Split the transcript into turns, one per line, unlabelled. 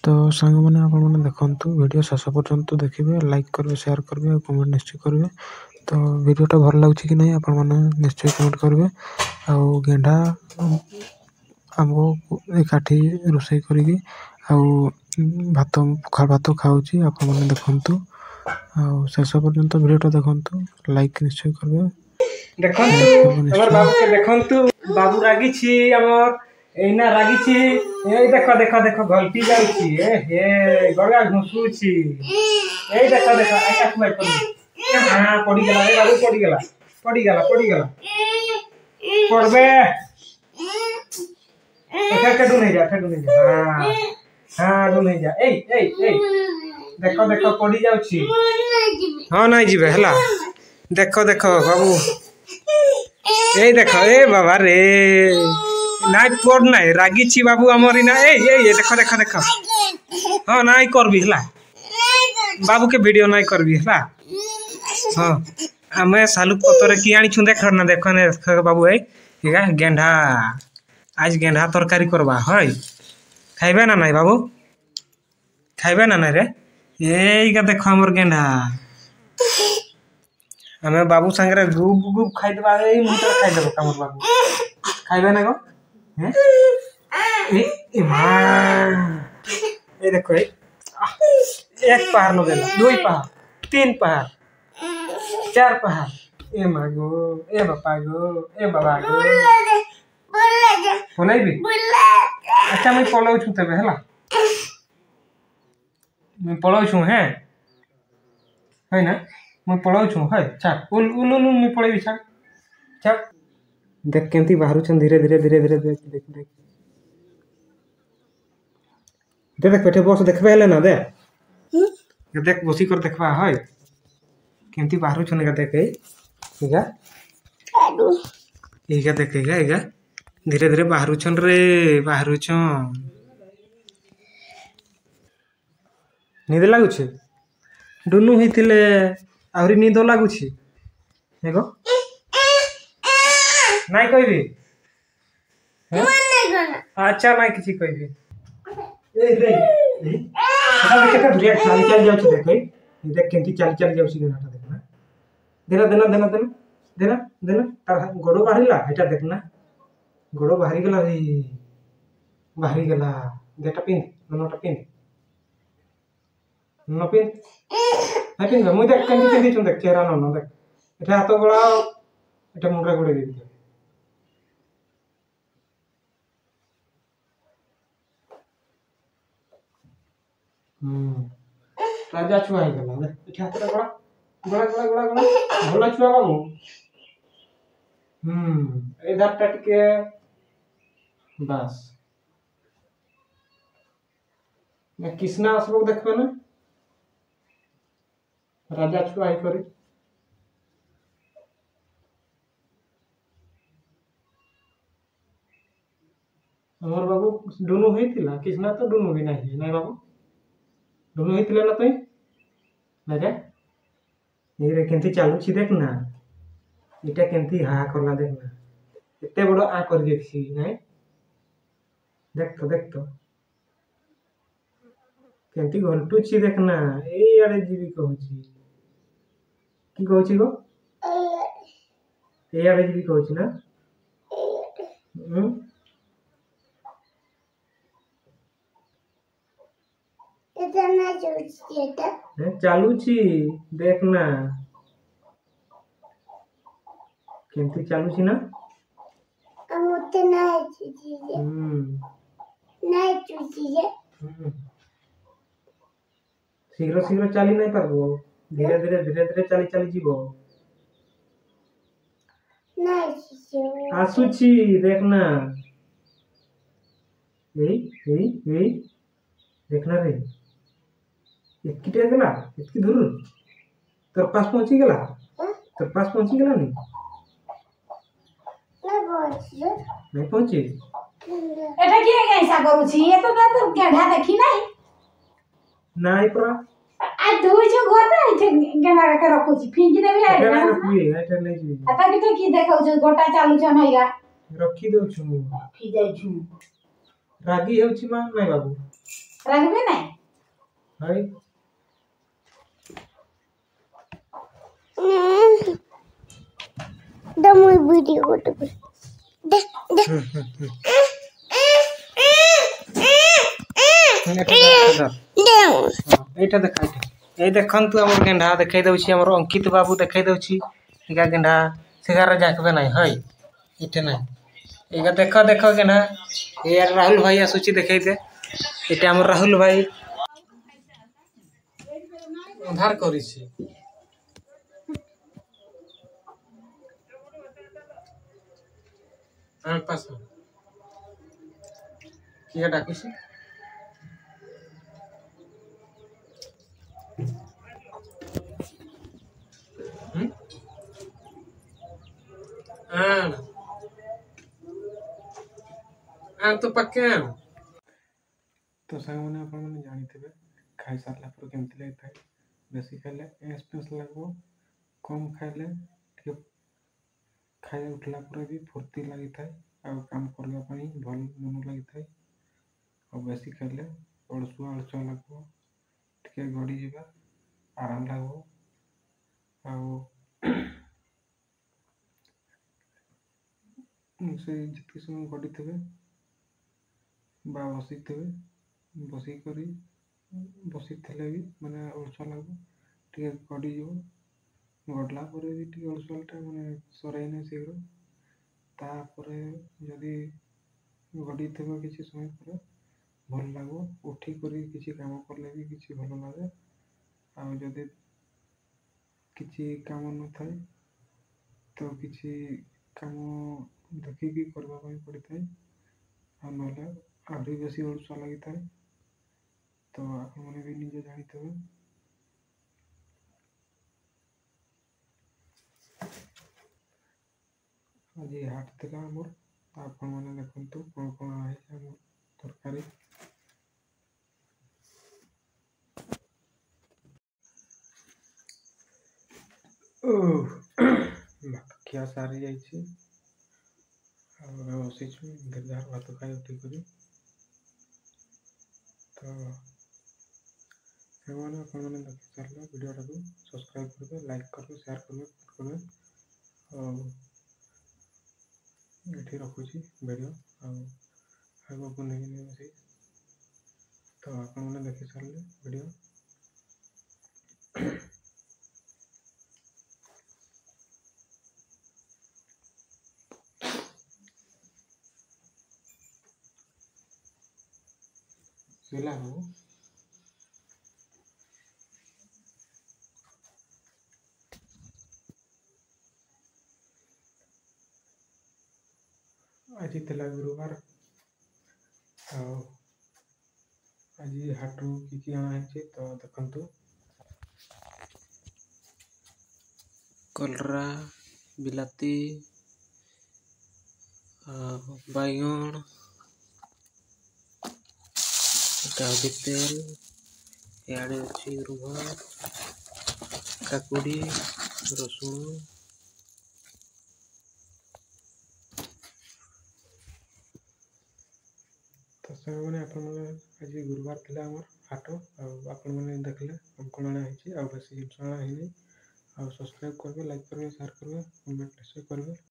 तो सांग मैंने आपने देखु वीडियो शेष पर्यंत देखिए लाइक करेंगे शेयर करेंगे और कमेंट निश्चय करेंगे। तो वीडियोटा भल लगे कि नहीं आपण मैंने निश्चय कमेंट करेंगे। आउ गेंडा आमको एकाठी रोषे करी भात पखाल भात खाऊँगी आपण मैंने देखु। शेष पर्यंत वीडियोटा देखु लाइक निश्चय करेंगे।
देखु बाबू रागी एना रागी देख देख देख गलती जाउची हे गड़गा घुसुची देख देख ऐसा खुआई कर हां पड़ी गेला रे बाबू पड़ी गेला पड़बे ठेडू नहीं जा हां हां डू नहीं जा देख देख पड़ी जाउची हां नहीं जीवे हला देख देख बाबू देख बाबा रे नाई पड़ ना रागी छी बाबू आमरी ना देख देख देख हाँ नाई करबी हला बाबू के वीडियो नाई करबी हला हाँ आमे सालू पतर की आनी छु देख ना देख बाबू गेंढा आज गेंढा तरकारी करबा है खाइबे ना नहीं बाबू खाइबे ना नहीं रे देख हमर गेंढा आमे बाबू संगे गुब गुब खाई देबा मुंह खाई देबो हमर बाबू खाइबे ना गो देखो एक पहाड़ लो गेला दुई पहाड़ तीन पहाड़ चार पहाड़ मागो बापा गो पलैबी अच्छा मैं पलाउ छु तबे हला मैं पलाउ छु है ना मैं पलाउ छु है छाक उल उल उल मैं पलैबी छाक देख केमती बाहर छन धीरे धीरे धीरे धीरे देख देख देख देख बैठे बस देखबे हेले ना दे देख बसी कर देखबा है केमती बाहर छन का देख एगा देख एगा धीरे धीरे बाहर छन रे बाहर छन निद लागुछ दुनु हितिले आहुरी निद लागुछ हेगो नहीं कहबी अच्छा नहीं किसी कहबी चली चल जाऊ देख देख केमती चली चल जाऊ देखना देना देना देना देना देना देना तार गोड़ बाहरिला एटा देखना गोड़ बाहरी गला गेटा पिन नोटा पिन न पिन है पिन मुई देख केमती पिन छु देख चेहरा न देख एटा हाथ गोड़ा एटा मुंडा गोड़े दे राजा छुआ ही गला एटा हाथ गोड़ा गोड़ा गोड़ा गोड़ा गोड़ा भला छुआ बाबू इधर टट के बस मैं किसना असबक देखबे ना राजा छुआ ही करी हमर बाबू दुनु होइतिला किसना तो दुनु भी नहीं नहीं बाबू दुनु होइतिला ना तई ना रे ये केंती चालू छी देख ना इटा केंती हा करला देख ना इतने बड़ आ कर देखसी नहीं देख तो केंती घंटू छी देख ना ए आड़े जीवी कहूची की कहूची गो ए आड़े जीवी कहूची ना चालू छी देखना केमती चालू छी ना
अमुते नहीं चुची
शीघ्र शीघ्र चली नहीं पारबो धीरे धीरे धीरे धीरे चली चली जीवो आसुची देखना यही देखना रे इतकी गला इतकी दूर तोर पास पहुंची गला नहीं नहीं पहुंची
एटा की ऐसा करू छी ये तो गेंढा देखी
नहीं परा
आज दुई जो घर में गेंढा के रखू छी फिंगी देबी आ
एटा रखबी एटा नहीं जी
आता की देखौ छ गोटा चालू छ नैया
रखी दउ छु
रखी जाई छु
रागी हेउ छी मां नहीं बाबू
রাখবে নাই
হাই
দমই ভিডিও করতে দে দে
এইটা দেখা এই দেখন্তু আমার গেন্ডা দেখাই দଉଛି আমার অঙ্কিত বাবু দেখাই দଉଛି এগা গেন্ডা সেগারে যাকবে নাই হই এটা নাই এগা দেখো দেখো গেন্ডা এই রাহুল ভাই আসুচি দেখাই দে এটা আমার রাহুল ভাই উদ্ধার করেছি পাস কি ডাকুছি तो पक्के तो सामने अपन मैंने जानी थे खाई सारला पर केमती लगी था बेसी खाइले एक्सपेंस लगबो कम खाइले ठीक खाई उठला पर भी फुर्ती लगी था और काम करला पई भल मन लगी था और बेसी खाइले अळसुआ लगबो ठीक गड़ी जीवा आराम लगबो से जितने समय गड़ी थे बसी थे बसिक बसी थे भी मैंने अळसुआ लगबो ठीक गड़ी जीव गड़ला भी टी अळसुआटा मैंने सराई ना शीघ्र तापर जदि गड़ी थे किसी समय पर भल लगो उठी कर किसी काम कले भी किसी भल लगे आदि किसी काम न थाए तो किसी काम देखिकी करने पड़ी था ना आहरी बेसी अळसुआ लगी था तो आप भी निजे जानी थे आज हाट था आमर आपण मैंने देखु कौन कौन है तरकारी भात खिया सारी जाइए बसी भात खाई उठिक तो मैंने आपने देखी सारे वीडियोटा को सब्सक्राइब करेंगे लाइक करेंगे शेयर करेंगे करेंगे ये रखुची वीडियो आगे को नहीं बस तो आपने देखी सारे वीडियो सिला हो आज ଥିଲା गुरुवार आज हाटू कि आना तो देखु कलरा बिलाती बैगण डाली तेल इे अच्छी रुआ काकुड़ी रसुण तो मैंने आज गुरुवार थी आम हाट आपने देखले कौन आना है बेस जिन आना है सब्सक्राइब करेंगे लाइक करेंगे शेयर करेंगे कमेंट निश्चय करेंगे।